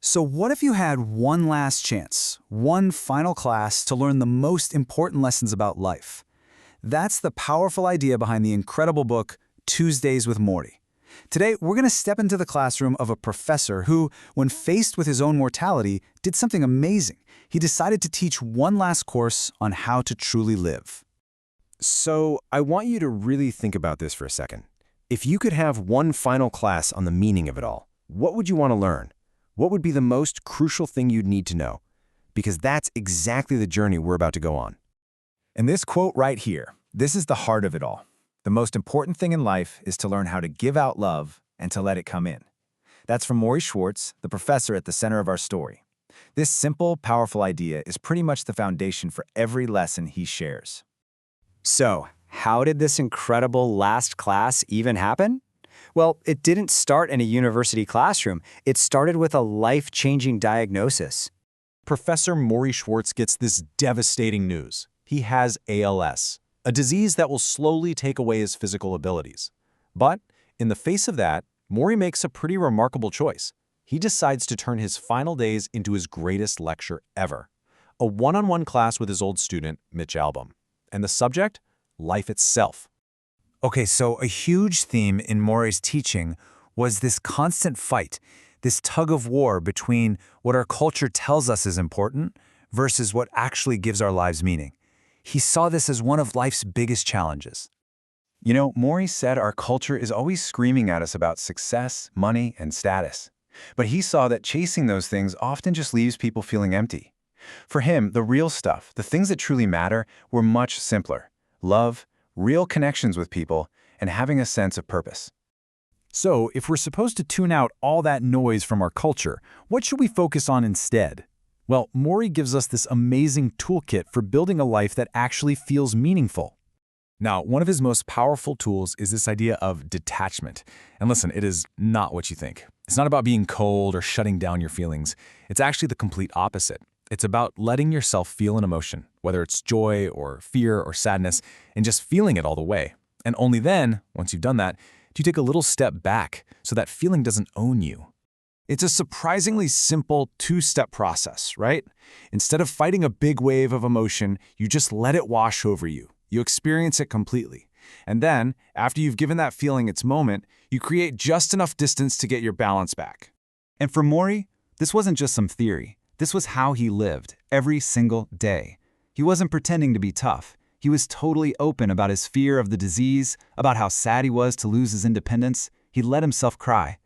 So what if you had one last chance, one final class to learn the most important lessons about life? That's the powerful idea behind the incredible book, Tuesdays with Morrie. Today, we're going to step into the classroom of a professor who, when faced with his own mortality, did something amazing. He decided to teach one last course on how to truly live. So I want you to really think about this for a second. If you could have one final class on the meaning of it all, what would you want to learn? What would be the most crucial thing you'd need to know? Because that's exactly the journey we're about to go on. And this quote right here, this is the heart of it all. The most important thing in life is to learn how to give out love and to let it come in. That's from Morrie Schwartz, the professor at the center of our story. This simple, powerful idea is pretty much the foundation for every lesson he shares. So, how did this incredible last class even happen? Well, it didn't start in a university classroom. It started with a life-changing diagnosis. Professor Morrie Schwartz gets this devastating news. He has ALS, a disease that will slowly take away his physical abilities. But in the face of that, Morrie makes a pretty remarkable choice. He decides to turn his final days into his greatest lecture ever, a one-on-one class with his old student, Mitch. And the subject? Life itself. Okay, so a huge theme in Morrie's teaching was this constant fight, this tug of war between what our culture tells us is important versus what actually gives our lives meaning. He saw this as one of life's biggest challenges. You know, Morrie said our culture is always screaming at us about success, money, and status. But he saw that chasing those things often just leaves people feeling empty. For him, the real stuff, the things that truly matter, were much simpler. Love, real connections with people, and having a sense of purpose. So, if we're supposed to tune out all that noise from our culture, what should we focus on instead? Well, Morrie gives us this amazing toolkit for building a life that actually feels meaningful. Now, one of his most powerful tools is this idea of detachment. And listen, it is not what you think. It's not about being cold or shutting down your feelings. It's actually the complete opposite. It's about letting yourself feel an emotion, whether it's joy or fear or sadness, and just feeling it all the way. And only then, once you've done that, do you take a little step back so that feeling doesn't own you. It's a surprisingly simple two-step process, right? Instead of fighting a big wave of emotion, you just let it wash over you. You experience it completely. And then, after you've given that feeling its moment, you create just enough distance to get your balance back. And for Morrie, this wasn't just some theory. This was how he lived every single day. He wasn't pretending to be tough. He was totally open about his fear of the disease, about how sad he was to lose his independence. He let himself cry.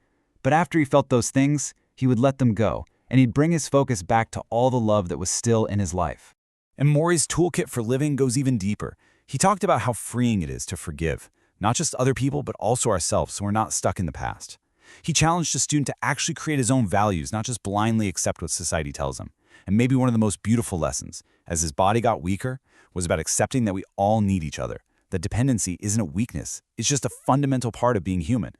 But after he felt those things, he would let them go, and he'd bring his focus back to all the love that was still in his life. And Morrie's toolkit for living goes even deeper. He talked about how freeing it is to forgive, not just other people, but also ourselves, so we're not stuck in the past. He challenged a student to actually create his own values, not just blindly accept what society tells him. And maybe one of the most beautiful lessons, as his body got weaker, was about accepting that we all need each other. That dependency isn't a weakness, it's just a fundamental part of being human.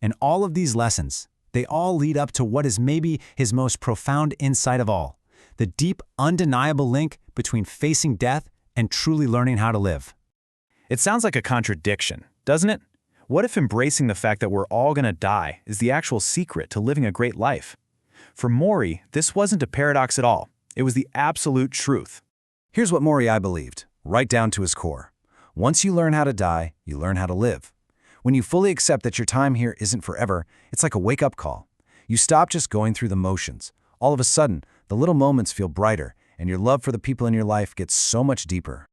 And all of these lessons, they all lead up to what is maybe his most profound insight of all, the deep, undeniable link between facing death and truly learning how to live. It sounds like a contradiction, doesn't it? What if embracing the fact that we're all going to die is the actual secret to living a great life? For Morrie, this wasn't a paradox at all. It was the absolute truth. Here's what Morrie believed, right down to his core. Once you learn how to die, you learn how to live. When you fully accept that your time here isn't forever, it's like a wake-up call. You stop just going through the motions. All of a sudden, the little moments feel brighter, and your love for the people in your life gets so much deeper.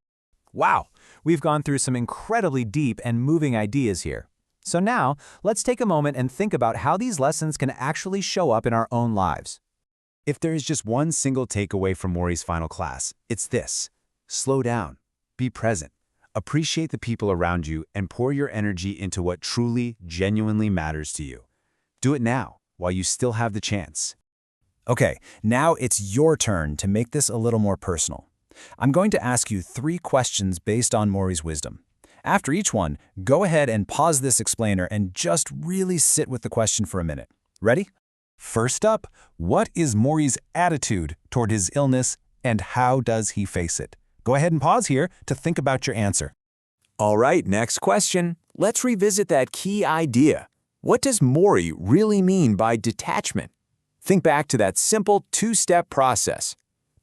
Wow, we've gone through some incredibly deep and moving ideas here. So now, let's take a moment and think about how these lessons can actually show up in our own lives. If there is just one single takeaway from Morrie's final class, it's this. Slow down. Be present. Appreciate the people around you and pour your energy into what truly, genuinely matters to you. Do it now, while you still have the chance. Okay, now it's your turn to make this a little more personal. I'm going to ask you 3 questions based on Morrie's wisdom. After each one, go ahead and pause this explainer and just really sit with the question for a minute. Ready? First up, what is Morrie's attitude toward his illness and how does he face it? Go ahead and pause here to think about your answer. All right, next question. Let's revisit that key idea. What does Morrie really mean by detachment? Think back to that simple two-step process.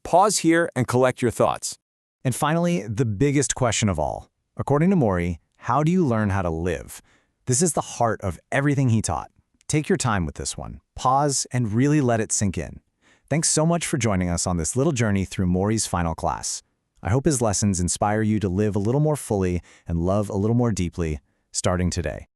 Pause here and collect your thoughts. And finally, the biggest question of all. According to Morrie, how do you learn how to live? This is the heart of everything he taught. Take your time with this one. Pause and really let it sink in. Thanks so much for joining us on this little journey through Morrie's final class. I hope his lessons inspire you to live a little more fully and love a little more deeply, starting today.